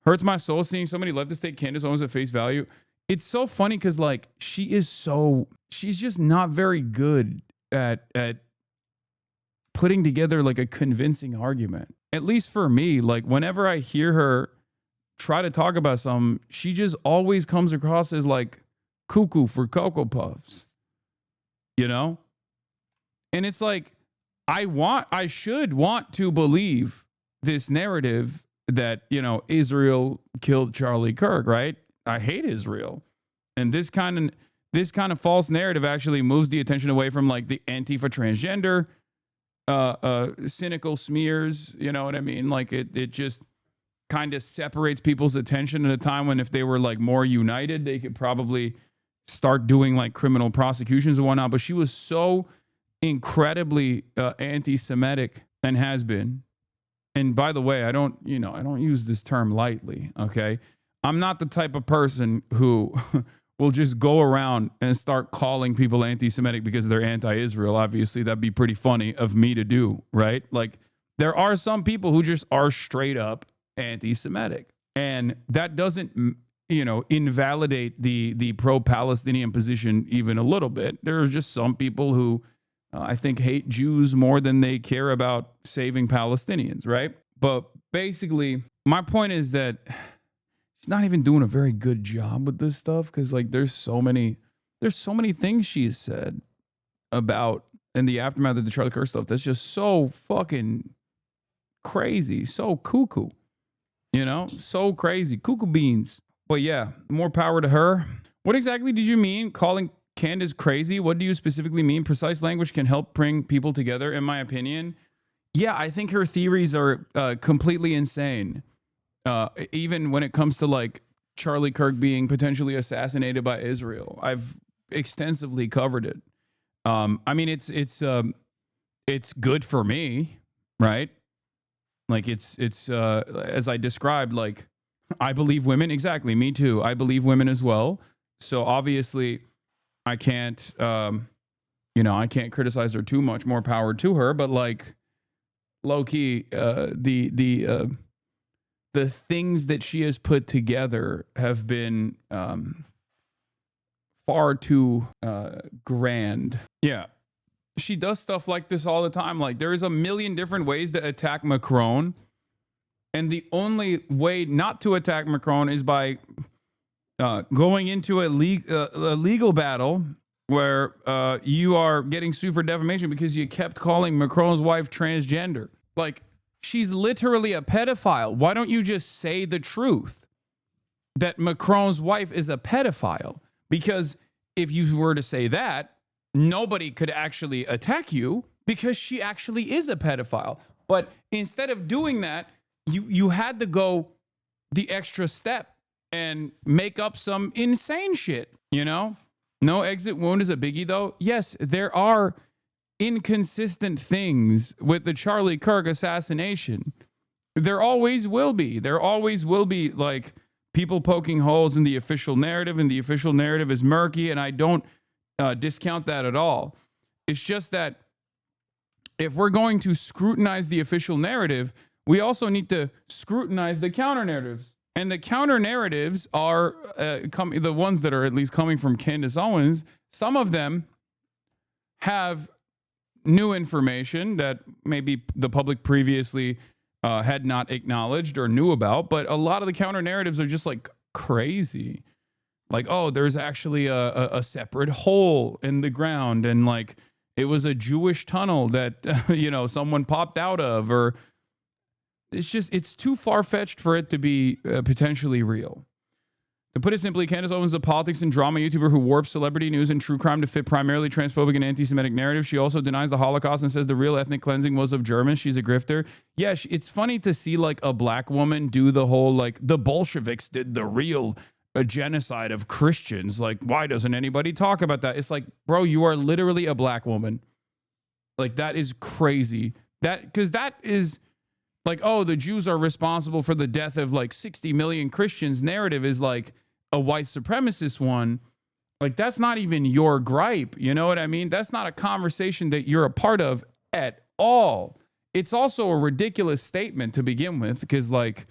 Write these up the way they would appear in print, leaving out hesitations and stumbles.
Hurts my soul seeing so many leftists take Candace Owens at face value. It's so funny because like she's just not very good at putting together like a convincing argument. At least for me, like whenever I hear her try to talk about something, she just always comes across as like cuckoo for Cocoa Puffs, you know? And it's like, I should want to believe this narrative that, you know, Israel killed Charlie Kirk, right? I hate Israel. And this kind of false narrative actually moves the attention away from like the Antifa transgender, cynical smears, you know what I mean? Like it just kind of separates people's attention at a time when if they were like more united, they could probably start doing like criminal prosecutions and whatnot. But she was so incredibly anti-Semitic and has been. And by the way, I don't use this term lightly, okay? I'm not the type of person who will just go around and start calling people anti-Semitic because they're anti-Israel. Obviously, that'd be pretty funny of me to do, right? Like, there are some people who just are straight up anti-Semitic. And that doesn't, you know, invalidate the pro-Palestinian position even a little bit. There are just some people who I think hate Jews more than they care about saving Palestinians, right? But basically, my point is that she's not even doing a very good job with this stuff because, like, there's so many things she's said about in the aftermath of the Charlie Kirk stuff that's just so fucking crazy, so cuckoo, you know, so crazy, cuckoo beans. But yeah, more power to her. What exactly did you mean calling Candace crazy? What do you specifically mean? Precise language can help bring people together, in my opinion. Yeah, I think her theories are completely insane. Even when it comes to like Charlie Kirk being potentially assassinated by Israel, I've extensively covered it. I mean, it's good for me, right? Like it's as I described, like I believe women. Exactly, me too. I believe women as well. So obviously, I can't, I can't criticize her too much. More power to her. But like, low key, the things that she has put together have been far too grand. Yeah. She does stuff like this all the time. Like there's a million different ways to attack Macron. And the only way not to attack Macron is by going into a legal battle where you are getting sued for defamation because you kept calling Macron's wife transgender. Like, she's literally a pedophile. Why don't you just say the truth that Macron's wife is a pedophile? Because if you were to say that, nobody could actually attack you because she actually is a pedophile. But instead of doing that, you had to go the extra step and make up some insane shit, you know? No exit wound is a biggie, though. Yes, there are inconsistent things with the Charlie Kirk assassination. There always will be. There always will be, like, people poking holes in the official narrative, and the official narrative is murky, and I don't discount that at all. It's just that if we're going to scrutinize the official narrative, we also need to scrutinize the counter narratives. And the counter narratives are the ones that are at least coming from Candace Owens. Some of them have new information that maybe the public previously had not acknowledged or knew about. But a lot of the counter narratives are just like crazy. Like, oh, there's actually a separate hole in the ground. And like, it was a Jewish tunnel that, someone popped out of, or it's too far-fetched for it to be potentially real. To put it simply, Candace Owens is a politics and drama YouTuber who warps celebrity news and true crime to fit primarily transphobic and anti-Semitic narratives. She also denies the Holocaust and says the real ethnic cleansing was of Germans. She's a grifter. Yeah, it's funny to see like a black woman do the whole like the Bolsheviks did the real genocide of Christians. Like, why doesn't anybody talk about that? It's like, bro, you are literally a black woman. Like, that is crazy. Because that is like, oh, the Jews are responsible for the death of like 60 million Christians. Narrative is like a white supremacist one. Like, that's not even your gripe. You know what I mean? That's not a conversation that you're a part of at all. It's also a ridiculous statement to begin with because, like,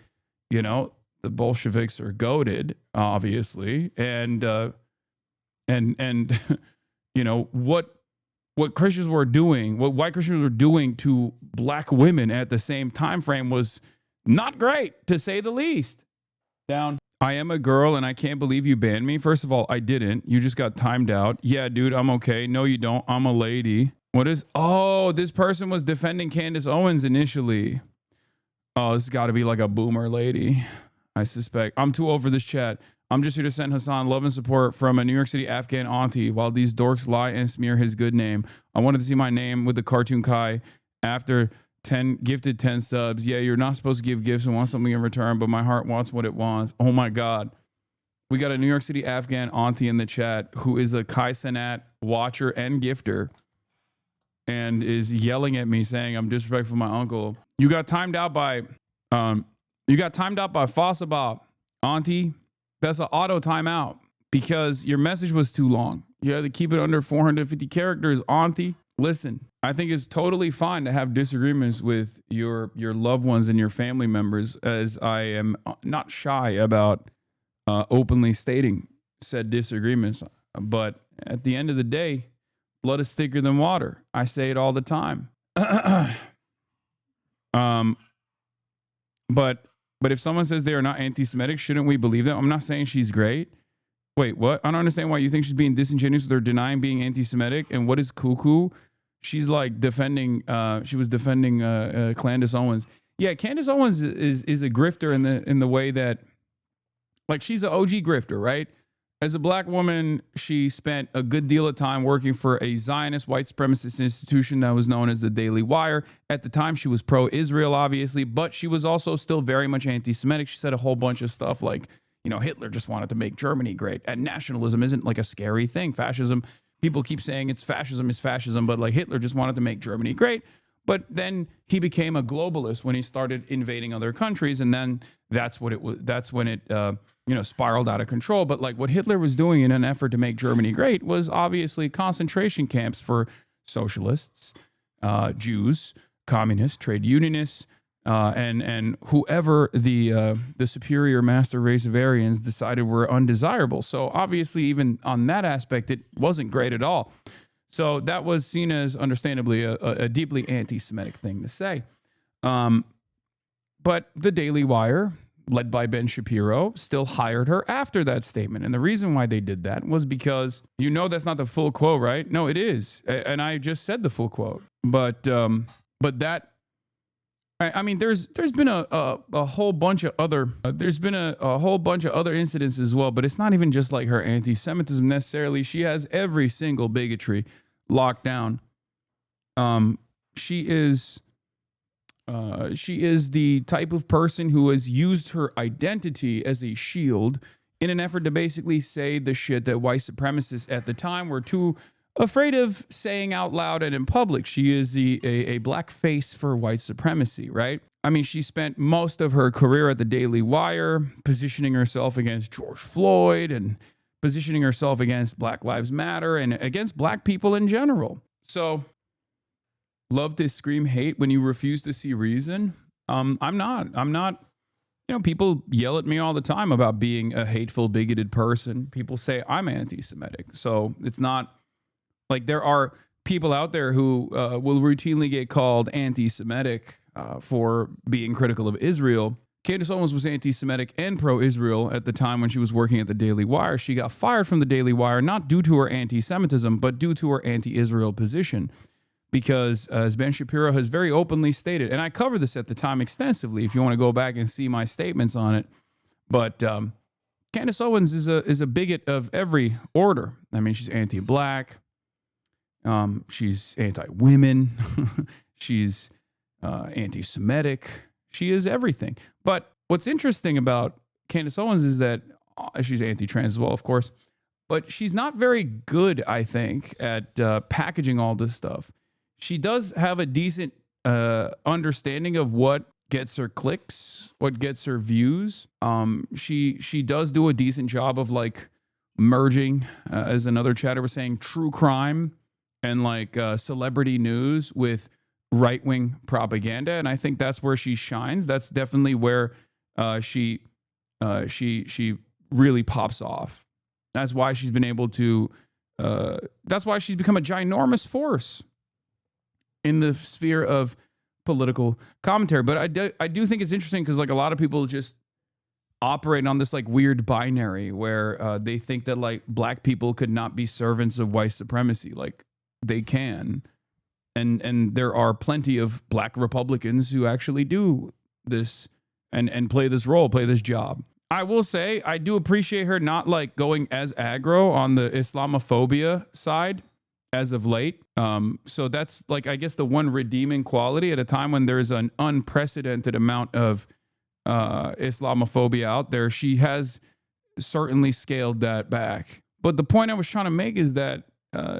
the Bolsheviks are goated, obviously, and you know what Christians were doing, what white Christians were doing to black women at the same time frame was not great, to say the least. Down. I am a girl and I can't believe you banned me. First of all, I didn't. You just got timed out. Yeah, dude, I'm okay. No, you don't. I'm a lady. What is? Oh, this person was defending Candace Owens initially. Oh, this has got to be like a boomer lady, I suspect. I'm too old for this chat. I'm just here to send Hassan love and support from a New York City Afghan auntie while these dorks lie and smear his good name. I wanted to see my name with the cartoon Kai after 10 gifted 10 subs. Yeah, you're not supposed to give gifts and want something in return, but my heart wants what it wants. Oh my God. We got a New York City Afghan auntie in the chat who is a Kai Cenat watcher and gifter and is yelling at me saying I'm disrespectful to my uncle. You got timed out by Fossabop, auntie. That's an auto timeout because your message was too long. You had to keep it under 450 characters, auntie. Listen, I think it's totally fine to have disagreements with your loved ones and your family members, as I am not shy about openly stating said disagreements. But at the end of the day, blood is thicker than water. I say it all the time. But if someone says they are not anti-Semitic, shouldn't we believe them? I'm not saying she's great. Wait, what? I don't understand why you think she's being disingenuous with her denying being anti-Semitic. And what is cuckoo? She's like defending. She was defending Candace Owens. Yeah, Candace Owens is a grifter in the way that, like, she's an OG grifter, right? As a black woman, she spent a good deal of time working for a Zionist white supremacist institution that was known as the Daily Wire. At the time, she was pro-Israel, obviously, but she was also still very much anti-Semitic. She said a whole bunch of stuff like, you know, Hitler just wanted to make Germany great. And nationalism isn't like a scary thing. Fascism, people keep saying it's fascism, but like Hitler just wanted to make Germany great. But then he became a globalist when he started invading other countries. And then that's when it spiraled out of control. But like what Hitler was doing in an effort to make Germany great was obviously concentration camps for socialists, Jews, communists, trade unionists, and whoever the superior master race of Aryans decided were undesirable. So obviously, even on that aspect, it wasn't great at all. So that was seen as, understandably, a deeply anti-Semitic thing to say. But the Daily Wire, led by Ben Shapiro, still hired her after that statement. And the reason why they did that was because, you know, that's not the full quote, right? No, it is. And I just said the full quote. But that, I mean, there's been a whole bunch of other, a whole bunch of other incidents as well, but it's not even just like her anti-Semitism necessarily. She has every single bigotry locked down. She is the type of person who has used her identity as a shield in an effort to basically say the shit that white supremacists at the time were too afraid of saying out loud and in public. She is a black face for white supremacy, right? I mean, she spent most of her career at the Daily Wire positioning herself against George Floyd and positioning herself against Black Lives Matter and against black people in general. So, love to scream hate when you refuse to see reason. I'm not, you know, people yell at me all the time about being a hateful, bigoted person. People say I'm anti-Semitic. So it's not like there are people out there who will routinely get called anti-Semitic for being critical of Israel. Candace Owens was anti-Semitic and pro-Israel at the time when she was working at the Daily Wire. She got fired from the Daily Wire, not due to her anti-Semitism, but due to her anti-Israel position. Because as Ben Shapiro has very openly stated, and I covered this at the time extensively if you want to go back and see my statements on it, but Candace Owens is a bigot of every order. I mean, she's anti-black, she's anti-women, she's anti-Semitic, she is everything. But what's interesting about Candace Owens is that she's anti-trans as well, of course, but she's not very good, I think, at packaging all this stuff. She does have a decent understanding of what gets her clicks, what gets her views. She does do a decent job of like merging, as another chatter was saying, true crime and like celebrity news with right-wing propaganda. And I think that's where she shines. That's definitely where she she really pops off. That's why she's been able to. That's why she's become a ginormous force in the sphere of political commentary. But I do think it's interesting because like a lot of people just operate on this like weird binary where they think that like black people could not be servants of white supremacy. Like they can. And there are plenty of black Republicans who actually do this and play this role, play this job. I will say I do appreciate her not like going as aggro on the Islamophobia side as of late. So that's like, I guess the one redeeming quality at a time when there's an unprecedented amount of Islamophobia out there. She has certainly scaled that back. But the point I was trying to make is that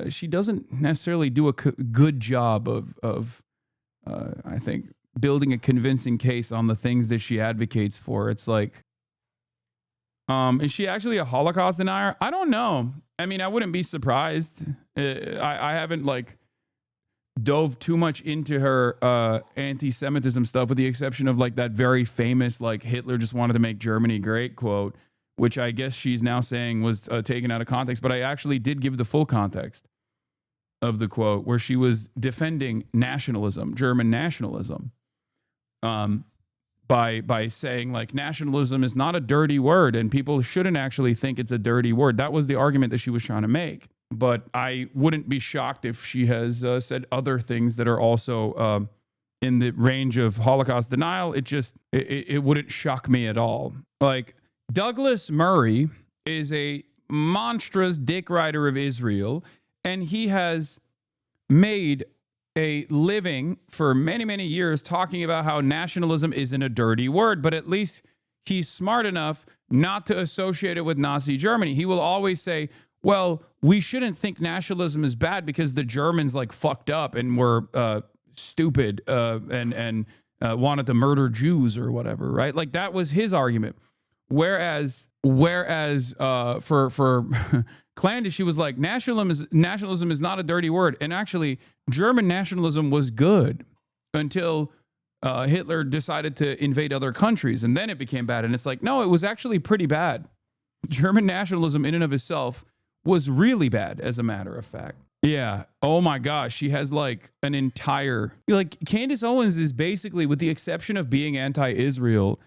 she doesn't necessarily do a good job of I think, building a convincing case on the things that she advocates for. It's like, is she actually a Holocaust denier? I don't know. I mean, I wouldn't be surprised. I haven't like dove too much into her anti-Semitism stuff, with the exception of like that very famous like Hitler just wanted to make Germany great quote, which I guess she's now saying was taken out of context. But I actually did give the full context of the quote where she was defending nationalism, German nationalism, by saying like nationalism is not a dirty word and people shouldn't actually think it's a dirty word. That was the argument that she was trying to make. But I wouldn't be shocked if she has said other things that are also in the range of Holocaust denial. It wouldn't shock me at all. Like Douglas Murray is a monstrous dick rider of Israel, and he has made a living for many, many years talking about how nationalism isn't a dirty word, but at least he's smart enough not to associate it with Nazi Germany. He will always say, well, we shouldn't think nationalism is bad because the Germans like fucked up and were stupid and wanted to murder Jews or whatever, right? Like that was his argument. Whereas for Candace, she was like, nationalism is not a dirty word. And actually, German nationalism was good until Hitler decided to invade other countries. And then it became bad. And it's like, no, it was actually pretty bad. German nationalism in and of itself was really bad, as a matter of fact. Yeah. Oh my gosh. She has like an entire, like Candace Owens is basically, with the exception of being anti-Israel,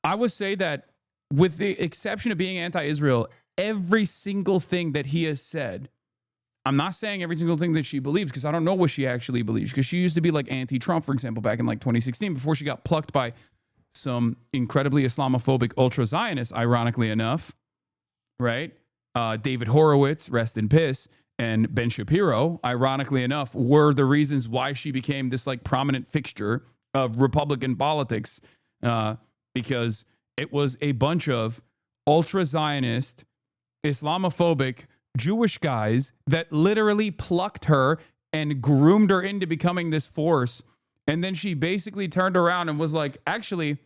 I would say that with the exception of being anti-Israel, every single thing that he has said, I'm not saying every single thing that she believes, because I don't know what she actually believes, because she used to be like anti-Trump, for example, back in like 2016, before she got plucked by some incredibly Islamophobic ultra-Zionists, ironically enough, right? David Horowitz, rest in piss, and Ben Shapiro, ironically enough, were the reasons why she became this like prominent fixture of Republican politics, because it was a bunch of ultra-Zionist, Islamophobic Jewish guys that literally plucked her and groomed her into becoming this force. And then she basically turned around and was like, actually,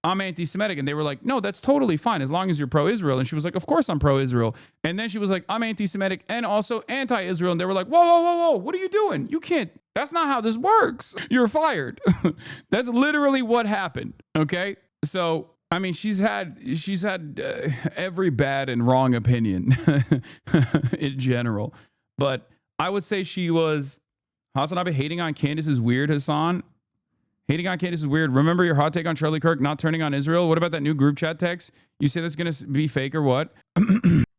I'm anti-Semitic. And they were like, no, that's totally fine as long as you're pro-Israel. And she was like, of course I'm pro-Israel. And then she was like, I'm anti-Semitic and also anti-Israel. And they were like, whoa, whoa, whoa, whoa, what are you doing? You can't, that's not how this works. You're fired. That's literally what happened. Okay. So, I mean, she's had every bad and wrong opinion in general. But I would say she was, Hasanabi, hating on Candace is weird, Hassan. Hating on Candace is weird. Remember your hot take on Charlie Kirk not turning on Israel? What about that new group chat text? You say that's going to be fake or what?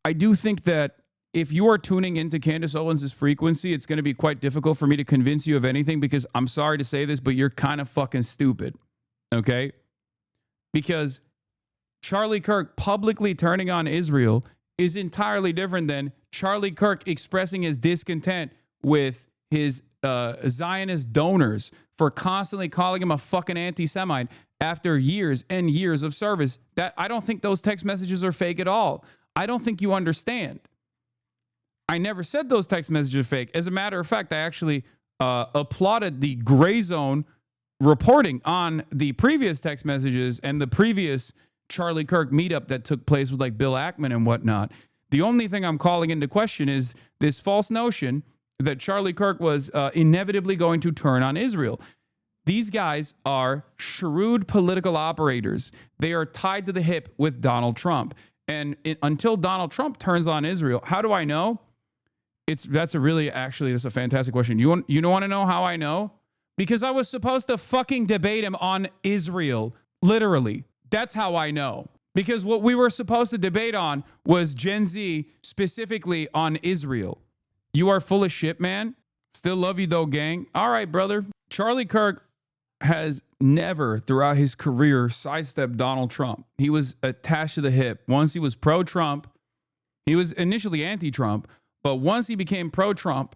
I do think that if you are tuning into Candace Owens' frequency, it's going to be quite difficult for me to convince you of anything, because I'm sorry to say this, but you're kind of fucking stupid. Okay? Because Charlie Kirk publicly turning on Israel is entirely different than Charlie Kirk expressing his discontent with his Zionist donors for constantly calling him a fucking anti-Semite after years and years of service. That I don't think those text messages are fake at all. I don't think you understand. I never said those text messages are fake. As a matter of fact, I actually applauded the gray zone reporting on the previous text messages and the previous Charlie Kirk meetup that took place with like Bill Ackman and whatnot. The only thing I'm calling into question is this false notion that Charlie Kirk was inevitably going to turn on Israel. These guys are shrewd political operators. They are tied to the hip with Donald Trump. And until Donald Trump turns on Israel, how do I know? That's a fantastic question. You want to know how I know? Because I was supposed to fucking debate him on Israel. Literally. That's how I know. Because what we were supposed to debate on was Gen Z, specifically on Israel. You are full of shit, man. Still love you though, gang. All right, brother. Charlie Kirk has never throughout his career sidestepped Donald Trump. He was attached to the hip. Once he was pro-Trump, he was initially anti-Trump, but once he became pro-Trump,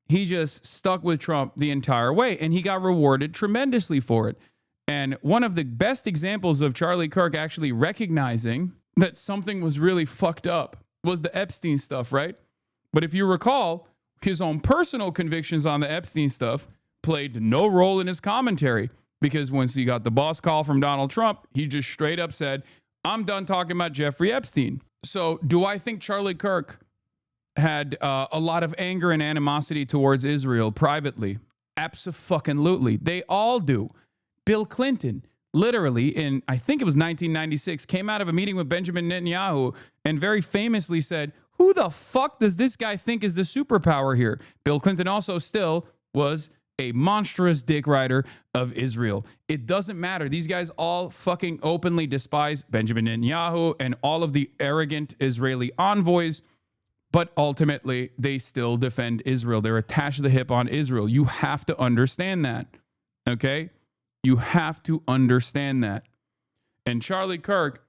he just stuck with Trump the entire way, and he got rewarded tremendously for it. And one of the best examples of Charlie Kirk actually recognizing that something was really fucked up was the Epstein stuff, right? But if you recall, his own personal convictions on the Epstein stuff played no role in his commentary, because once he got the boss call from Donald Trump, he just straight up said, I'm done talking about Jeffrey Epstein. So do I think Charlie Kirk had a lot of anger and animosity towards Israel privately? Abso-fucking-lutely. They all do. Bill Clinton, literally in, I think it was 1996, came out of a meeting with Benjamin Netanyahu and very famously said, who the fuck does this guy think is the superpower here? Bill Clinton also still was a monstrous dick rider of Israel. It doesn't matter. These guys all fucking openly despise Benjamin Netanyahu and all of the arrogant Israeli envoys, but ultimately they still defend Israel. They're attached to the hip on Israel. You have to understand that, okay? You have to understand that. And Charlie Kirk,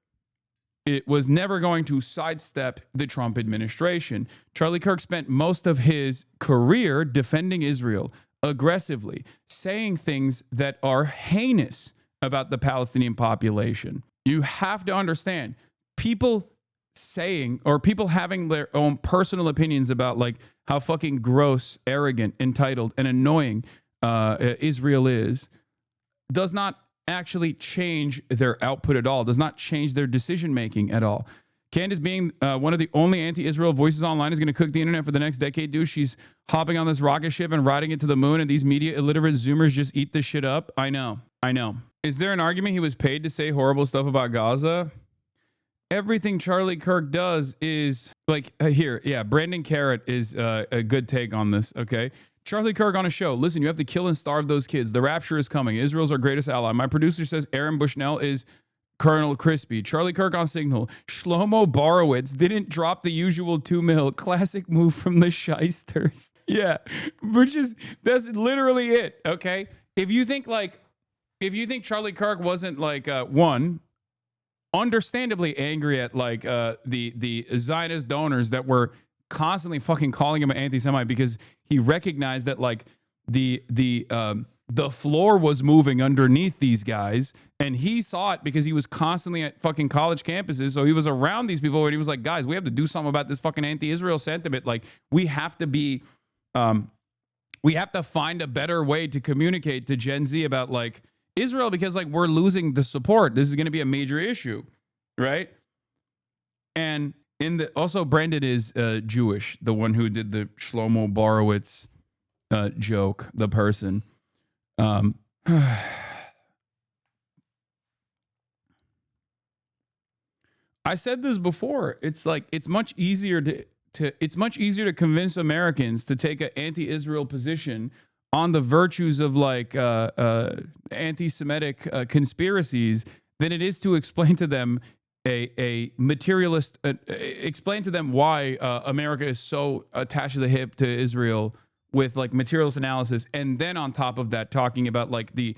it was never going to sidestep the Trump administration. Charlie Kirk spent most of his career defending Israel aggressively, saying things that are heinous about the Palestinian population. You have to understand, people saying, or people having their own personal opinions about like how fucking gross, arrogant, entitled, and annoying Israel is, does not actually change their output at all, does not change their decision-making at all. Candace, being one of the only anti-Israel voices online, is going to cook the internet for the next decade, dude. She's hopping on this rocket ship and riding it to the moon, and these media illiterate Zoomers just eat this shit up. I know. Is there an argument he was paid to say horrible stuff about Gaza? Everything Charlie Kirk does is like, Brandon Carrot is a good take on this, okay? Charlie Kirk on a show. Listen, you have to kill and starve those kids. The rapture is coming. Israel's our greatest ally. My producer says Aaron Bushnell is Colonel Crispy. Charlie Kirk on Signal. Shlomo Borowitz didn't drop the usual 2 mil. Classic move from the shysters. Yeah, that's literally it, okay? If you think Charlie Kirk wasn't like, one, understandably angry at like the Zionist donors that were constantly fucking calling him an anti-Semite because he recognized that like the floor was moving underneath these guys, and he saw it because he was constantly at fucking college campuses. So he was around these people, and he was like, guys, we have to do something about this fucking anti-Israel sentiment. Like, we have to be, we have to find a better way to communicate to Gen Z about like Israel, because like we're losing the support. This is going to be a major issue, right? And also Brandon is Jewish, the one who did the Shlomo Borowitz joke, the person. I said this before. It's like it's much easier to convince Americans to take an anti-Israel position on the virtues of like anti-Semitic conspiracies than it is to explain to them a materialist, explain to them why America is so attached to the hip to Israel with like materialist analysis, and then on top of that talking about like the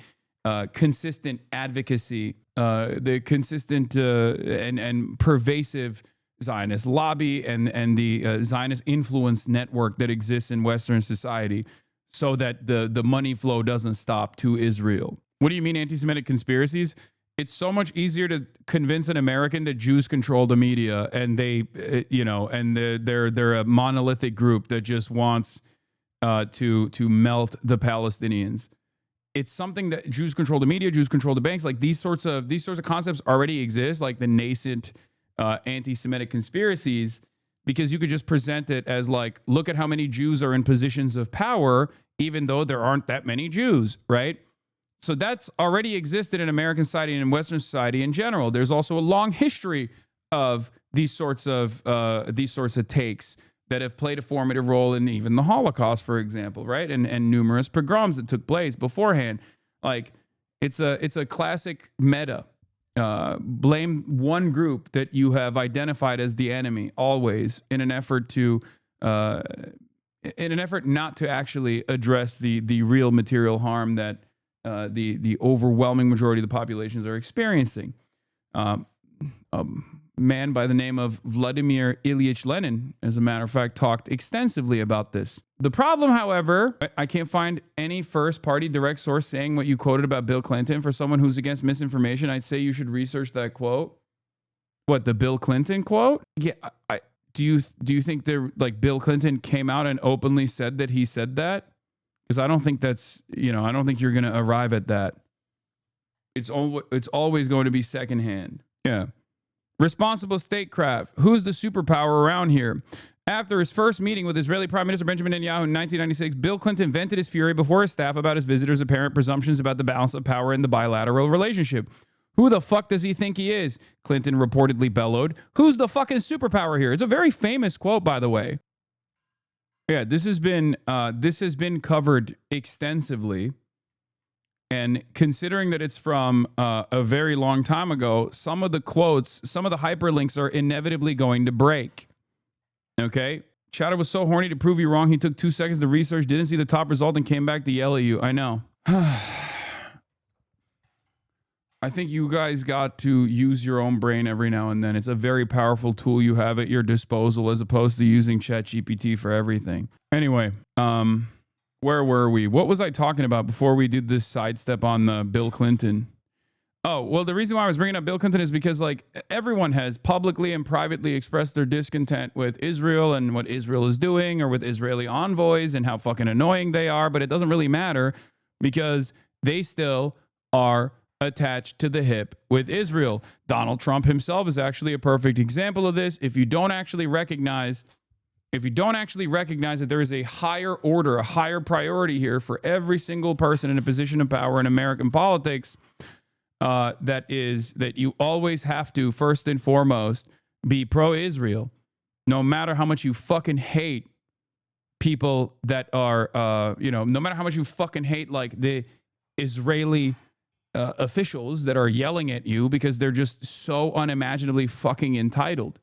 consistent advocacy, the consistent and pervasive Zionist lobby and the Zionist influence network that exists in Western society, so that the money flow doesn't stop to Israel. What do you mean anti-Semitic conspiracies? It's so much easier to convince an American that Jews control the media, and they, and they're a monolithic group that just wants to melt the Palestinians. It's something that Jews control the media, Jews control the banks. Like these sorts of concepts already exist, like the nascent anti-Semitic conspiracies, because you could just present it as like, look at how many Jews are in positions of power, even though there aren't that many Jews, right? So that's already existed in American society and in Western society in general. There's also a long history of these sorts of takes that have played a formative role in even the Holocaust, for example, right? And numerous pogroms that took place beforehand. Like it's a classic meta. Blame one group that you have identified as the enemy always in an effort not to actually address the real material harm that the overwhelming majority of the populations are experiencing. A man by the name of Vladimir Ilyich Lenin, as a matter of fact, talked extensively about this. The problem, however, I can't find any first-party direct source saying what you quoted about Bill Clinton. For someone who's against misinformation, I'd say you should research that quote. What, the Bill Clinton quote? Yeah, do you think Bill Clinton came out and openly said that he said that? Because I don't think that's, I don't think you're going to arrive at that. It's always going to be secondhand. Yeah. Responsible statecraft. Who's the superpower around here? After his first meeting with Israeli Prime Minister Benjamin Netanyahu in 1996, Bill Clinton vented his fury before his staff about his visitors' apparent presumptions about the balance of power in the bilateral relationship. Who the fuck does he think he is? Clinton reportedly bellowed. Who's the fucking superpower here? It's a very famous quote, by the way. Yeah, this has been covered extensively. And considering that it's from a very long time ago, some of the quotes, some of the hyperlinks are inevitably going to break. Okay? Chatter was so horny to prove you wrong, he took 2 seconds to research, didn't see the top result, and came back to yell at you. I know. I think you guys got to use your own brain every now and then. It's a very powerful tool you have at your disposal as opposed to using ChatGPT for everything. Anyway, where were we? What was I talking about before we did this sidestep on the Bill Clinton? Oh, well, the reason why I was bringing up Bill Clinton is because, everyone has publicly and privately expressed their discontent with Israel and what Israel is doing, or with Israeli envoys and how fucking annoying they are, but it doesn't really matter because they still are attached to the hip with Israel. Donald Trump himself is actually a perfect example of this. If you don't actually recognize that there is a higher order, a higher priority here for every single person in a position of power in American politics, that you always have to, first and foremost, be pro-Israel, no matter how much you fucking hate people that are, no matter how much you fucking hate, the Israeli officials that are yelling at you because they're just so unimaginably fucking entitled.